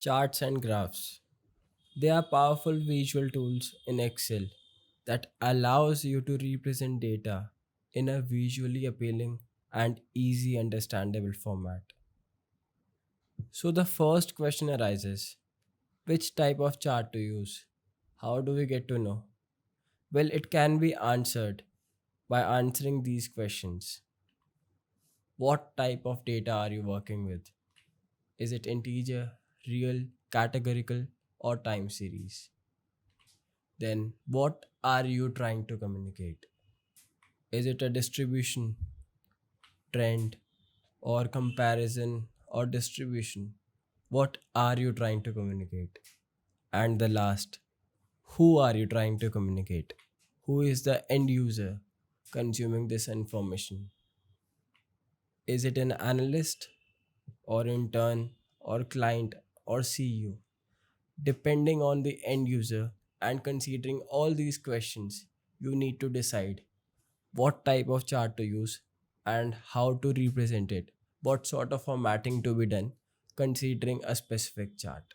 Charts and graphs. They are powerful visual tools in Excel that allows you to represent data in a visually appealing and easy understandable format. So the first question arises, which type of chart to use? How do we get to know? Well, it can be answered by answering these questions. What type of data are you working with? Is it integer, real, categorical, or time series? Then, what are you trying to communicate? Is it a distribution, trend, or comparison, or distribution? What are you trying to communicate? And the last, who are you trying to communicate? Who is the end user consuming this information? Is it an analyst, or intern, or client, or CEO? Depending on the end user and considering all these questions, you need to decide what type of chart to use and how to represent it, what sort of formatting to be done considering a specific chart.